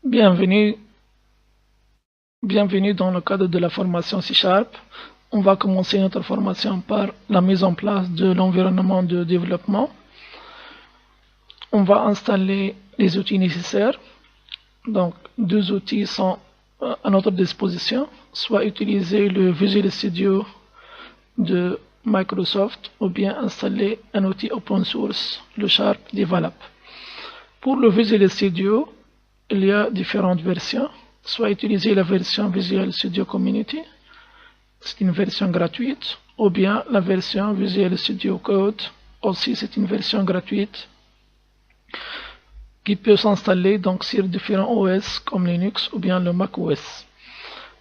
Bienvenue dans le cadre de la formation C#. On va commencer notre formation par la mise en place de l'environnement de développement. On va installer les outils nécessaires. Donc, deux outils sont à notre disposition, soit utiliser le Visual Studio de Microsoft ou bien installer un outil open source, le Sharp Develop. Pour le Visual Studio, il y a différentes versions, soit utiliser la version Visual Studio Community, c'est une version gratuite, ou bien la version Visual Studio Code, aussi c'est une version gratuite qui peut s'installer donc sur différents OS comme Linux ou bien le Mac OS.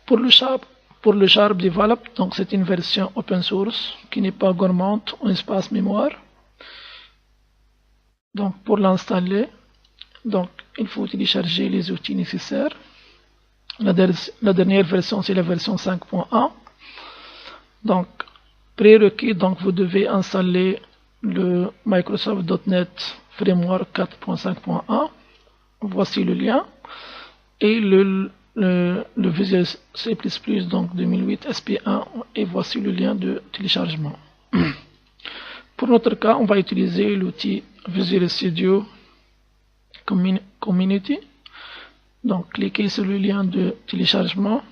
Pour le Sharp Develop, donc c'est une version open source qui n'est pas gourmande en espace mémoire. Donc pour l'installer, donc il faut télécharger les outils nécessaires. La dernière version c'est la version 5.1. Donc prérequis, donc vous devez installer le Microsoft.NET Framework 4.5.1. Voici le lien. Et le Visual C++ donc 2008 SP1, et voici le lien de téléchargement. Pour notre cas, on va utiliser l'outil Visual Studio Community. Donc cliquez sur le lien de téléchargement.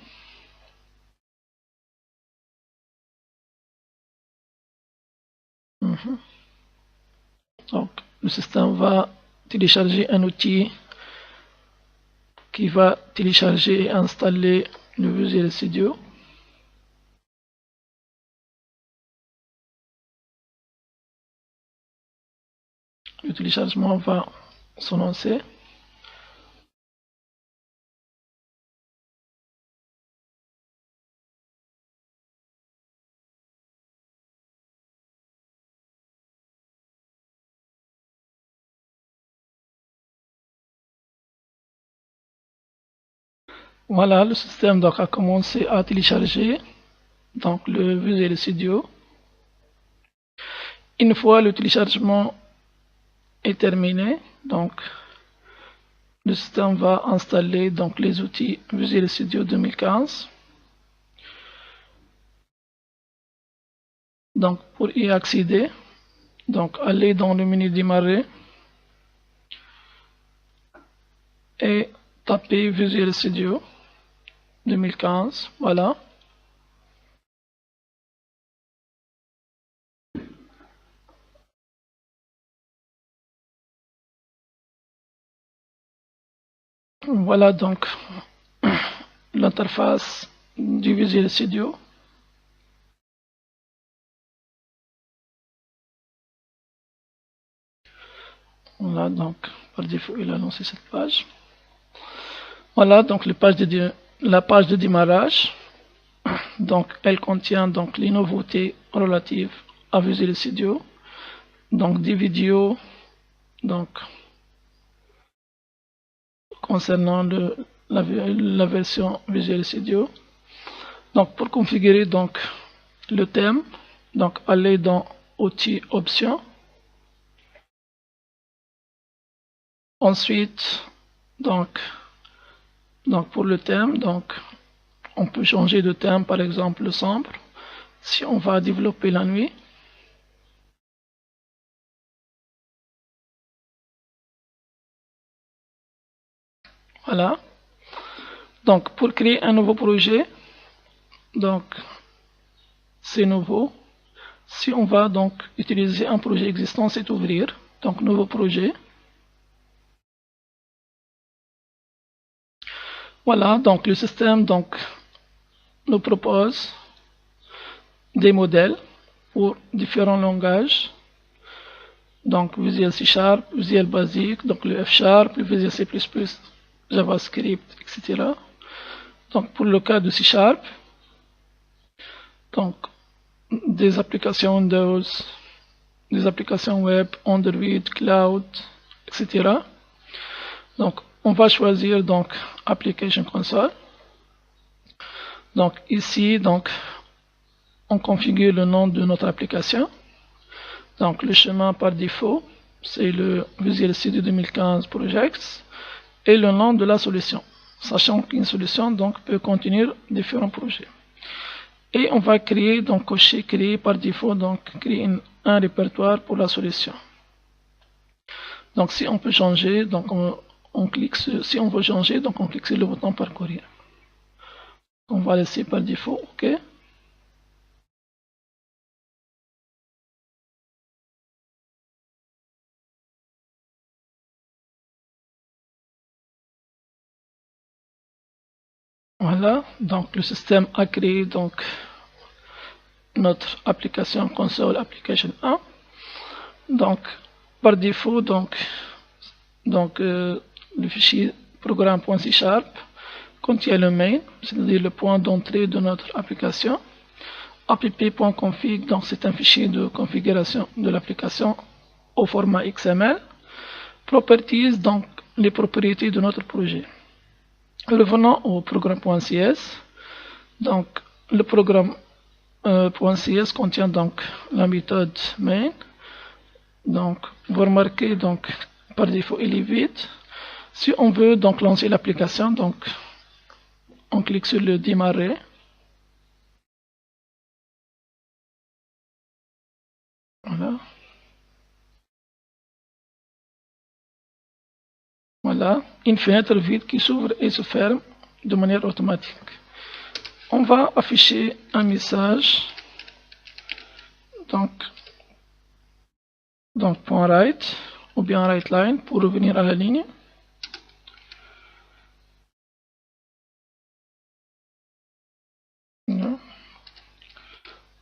Donc le système va télécharger un outil qui va télécharger et installer le Visual Studio. Le téléchargement va se lancer. Voilà, le système donc a commencé à télécharger donc le Visual Studio. Une fois le téléchargement est terminé, donc le système va installer donc les outils Visual Studio 2015. Donc pour y accéder, donc allez dans le menu démarrer et tapez Visual Studio 2015, voilà. Voilà donc l'interface du Visual Studio. Voilà, donc par défaut il a lancé cette page. Voilà donc la page de démarrage. Donc elle contient donc les nouveautés relatives à Visual Studio. Donc des vidéos donc concernant la version Visual Studio. Donc pour configurer donc le thème, donc allez dans outils options. Ensuite donc pour le thème, donc on peut changer de thème, par exemple le sombre si on va développer la nuit. Voilà. Donc pour créer un nouveau projet, donc c'est nouveau. Si on va donc utiliser un projet existant, c'est ouvrir. Donc nouveau projet. Voilà, donc le système donc nous propose des modèles pour différents langages. Donc Visual C#, Visual Basic, donc le F#, le Visual C++, JavaScript, etc. Donc pour le cas de C#, donc des applications Windows, des applications web, Android, Cloud, etc. Donc on va choisir donc Application Console. Donc ici donc on configure le nom de notre application. Donc le chemin par défaut c'est le Visual Studio 2015 Projects. et le nom de la solution, sachant qu'une solution donc peut contenir différents projets. Et on va créer, donc cocher créer par défaut, donc créer un répertoire pour la solution. Donc si on peut changer, donc on clique sur, si on veut changer, donc on clique sur le bouton parcourir. On va laisser par défaut, ok. Voilà, donc le système a créé donc notre application console application 1. Donc par défaut, donc le fichier programme.c# contient le main, c'est-à-dire le point d'entrée de notre application. app.config, donc c'est un fichier de configuration de l'application au format XML. Properties, donc les propriétés de notre projet. Revenons au programme.cs. Donc le programme.cs contient donc la méthode main. Donc vous remarquez, donc par défaut il est vide. Si on veut donc lancer l'application, donc on clique sur le démarrer. Voilà. Voilà, une fenêtre vide qui s'ouvre et se ferme de manière automatique. On va afficher un message, donc .write ou bien writeLine pour revenir à la ligne.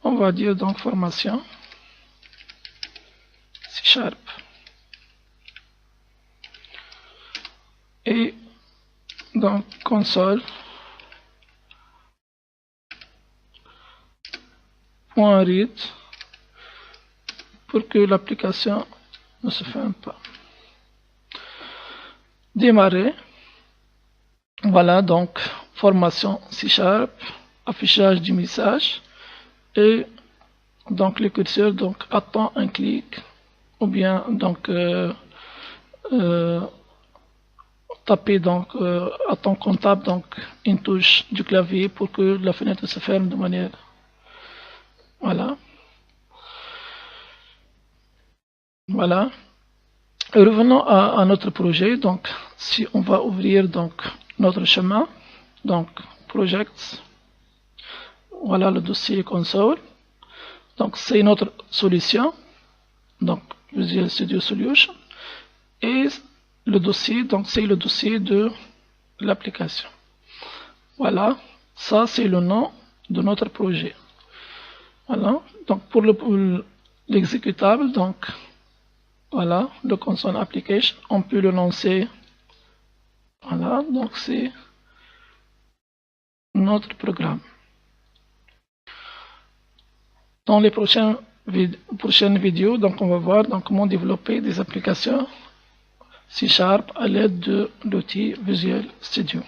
On va dire donc formation C#. Et donc console .read pour que l'application ne se ferme pas. Démarrer. Voilà, donc formation C#, affichage du message, et donc le curseur donc attend un clic ou bien donc taper donc attend qu'on tape donc une touche du clavier pour que la fenêtre se ferme de manière, voilà. Voilà. Revenons à notre projet. Donc si on va ouvrir donc notre chemin, donc projects, voilà le dossier console. Donc c'est notre solution, donc Visual Studio Solution, et le dossier, donc c'est le dossier de l'application. Voilà, ça c'est le nom de notre projet. Voilà, donc pour l'exécutable, donc voilà, le console application, on peut le lancer. Voilà, donc c'est notre programme. Dans les prochaines vidéos, donc on va voir donc comment développer des applications C# à l'aide de l'outil Visual Studio.